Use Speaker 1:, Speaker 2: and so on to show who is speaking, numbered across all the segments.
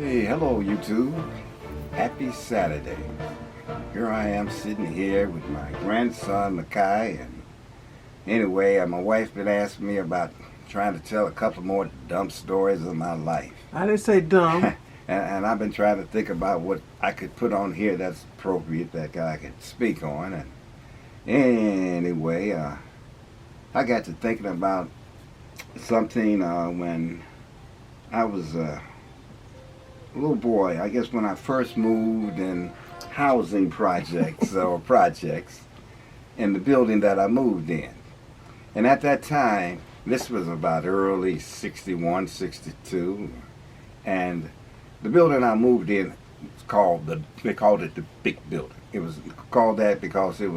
Speaker 1: Hey, hello YouTube. Happy Saturday. Here I am sitting here with my grandson Makai, and anyway, my wife been asking me about trying to tell a couple more dumb stories of my life.
Speaker 2: I didn't say dumb.
Speaker 1: and I've been trying to think about what I could put on here that's appropriate that I could speak on. And anyway, I got to thinking about something when I was a little boy. I guess when I first moved in housing projects or projects in the building that I moved in. And at that time, this was about early 61, 62, and the building I moved in was they called it the big building. It was called that because it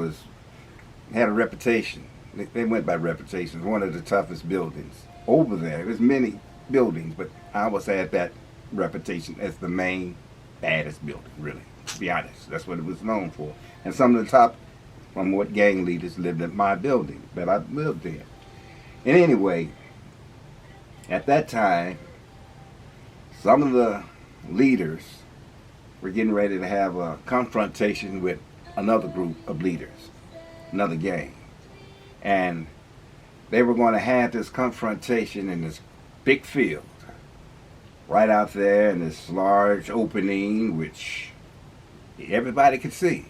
Speaker 1: had a reputation. They went by reputation. It was one of the toughest buildings over there. There was many buildings, but I was at that reputation as the main baddest building, really, to be honest. That's what it was known for. And some of the top what gang leaders lived in my building that I lived in. And anyway, at that time, some of the leaders were getting ready to have a confrontation with another group of leaders, another gang. And they were going to have this confrontation in this big field, right out there in this large opening, which everybody could see.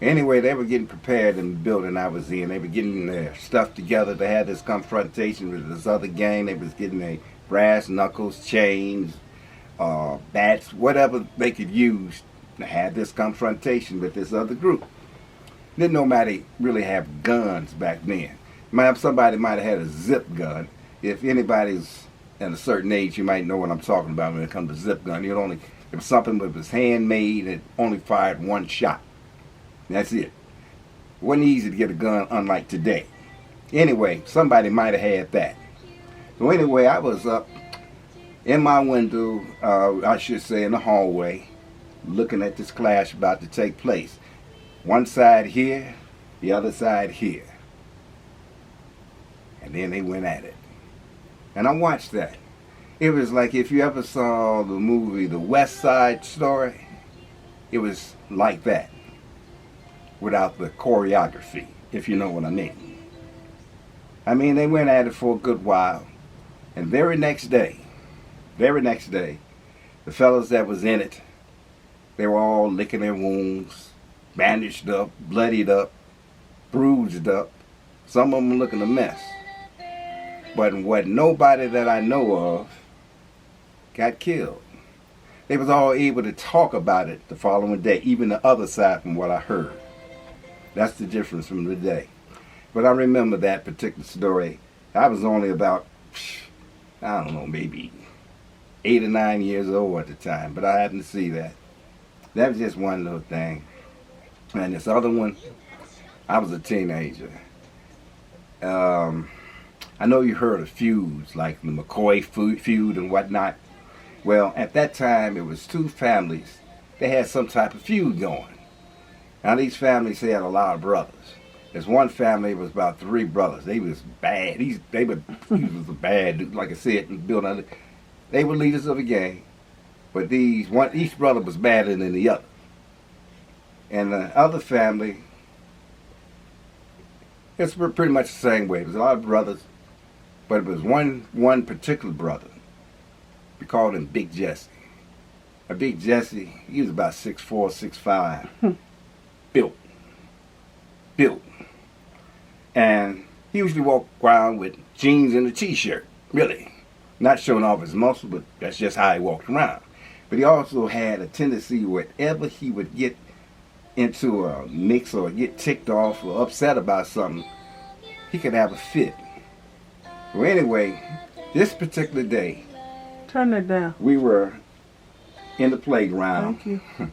Speaker 1: Anyway, they were getting prepared in the building I was in. They were getting their stuff together to have this confrontation with this other gang. They was getting their brass knuckles, chains, bats, whatever they could use to have this confrontation with this other group. Didn't nobody really have guns back then. Somebody might have had a zip gun. If anybody's at a certain age, you might know what I'm talking about when it comes to zip gun. It was something that was handmade and it only fired one shot. That's it. It wasn't easy to get a gun, unlike today. Anyway, somebody might have had that. So anyway, I was up in my window, I should say in the hallway, looking at this clash about to take place. One side here, the other side here. And then they went at it. And I watched that. It was like if you ever saw the movie The West Side Story, it was like that, without the choreography, if you know what I mean. I mean, they went at it for a good while, and very next day, the fellas that was in it, they were all licking their wounds, bandaged up, bloodied up, bruised up, some of them looking a mess. But what nobody that I know of got killed. They was all able to talk about it the following day, even the other side from what I heard. That's the difference from today. But I remember that particular story. I was only about, I don't know, maybe 8 or 9 years old at the time, but I happened to see that. That was just one little thing. And this other one, I was a teenager. I know you heard of feuds, like the McCoy feud and whatnot. Well, at that time, it was two families. They had some type of feud going. Now, these families had a lot of brothers. There's one family, it was about 3 brothers. They was bad. He was a bad dude, like I said, in the building. They were leaders of the gang, but each brother was badder than the other. And the other family, it's pretty much the same way. It was a lot of brothers, but it was one particular brother. We called him Big Jesse. Big Jesse, he was about 6'4", 6'5", built. And he usually walked around with jeans and a t-shirt, really. Not showing off his muscle, but that's just how he walked around. But he also had a tendency, whenever he would get into a mix or get ticked off or upset about something, he could have a fit. Well, anyway, this particular day,
Speaker 2: Turn that down.
Speaker 1: we were in the playground.
Speaker 2: Thank you.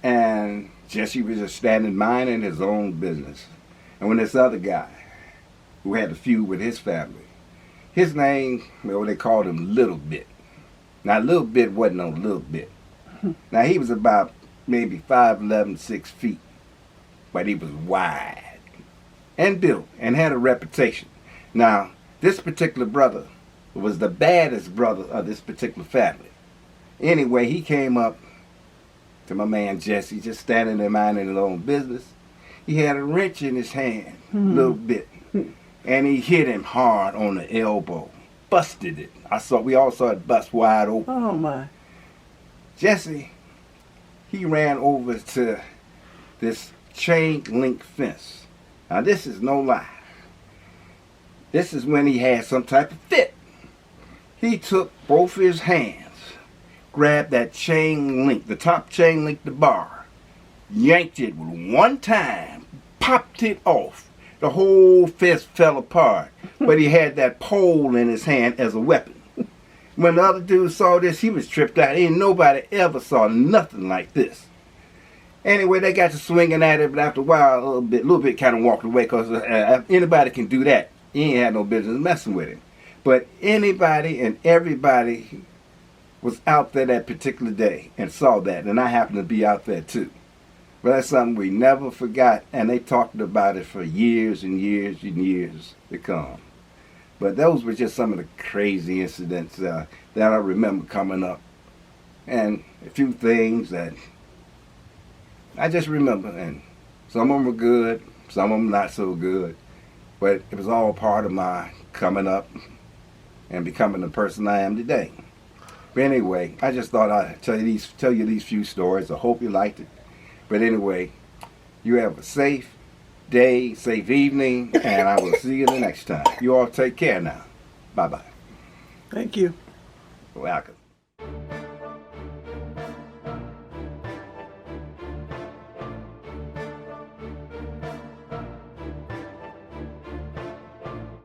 Speaker 1: And Jesse was just standing minding his own business. And when this other guy, who had a feud with his family, his name, well, they called him Little Bit. Now, Little Bit wasn't no little bit. Now, he was about maybe 5'11", 6 feet, but he was wide and built and had a reputation. Now, this particular brother was the baddest brother of this particular family. Anyway, he came up to my man Jesse, just standing there minding his own business. He had a wrench in his hand, a little bit, and he hit him hard on the elbow, busted it. We all saw it bust wide open.
Speaker 2: Oh my.
Speaker 1: Jesse, he ran over to this chain link fence. Now this is no lie. This is when he had some type of fit. He took both his hands, grabbed that chain link, the top chain link, the bar, yanked it with one time, popped it off. The whole fist fell apart, but he had that pole in his hand as a weapon. When the other dude saw this, he was tripped out. Ain't nobody ever saw nothing like this. Anyway, they got to swinging at it, but after a while, a little bit kind of walked away, because anybody can do that. He ain't had no business messing with him. But anybody and everybody was out there that particular day and saw that, and I happened to be out there too. But that's something we never forgot, and they talked about it for years and years and years to come. But those were just some of the crazy incidents that I remember coming up, and a few things that I just remember, and some of them were good, some of them not so good, but it was all part of my coming up and becoming the person I am today. But anyway, I just thought I'd tell you these few stories. I hope you liked it. But anyway, you have a safe day, safe evening, and I will see you the next time. You all take care now. Bye-bye.
Speaker 2: Thank you.
Speaker 1: Welcome.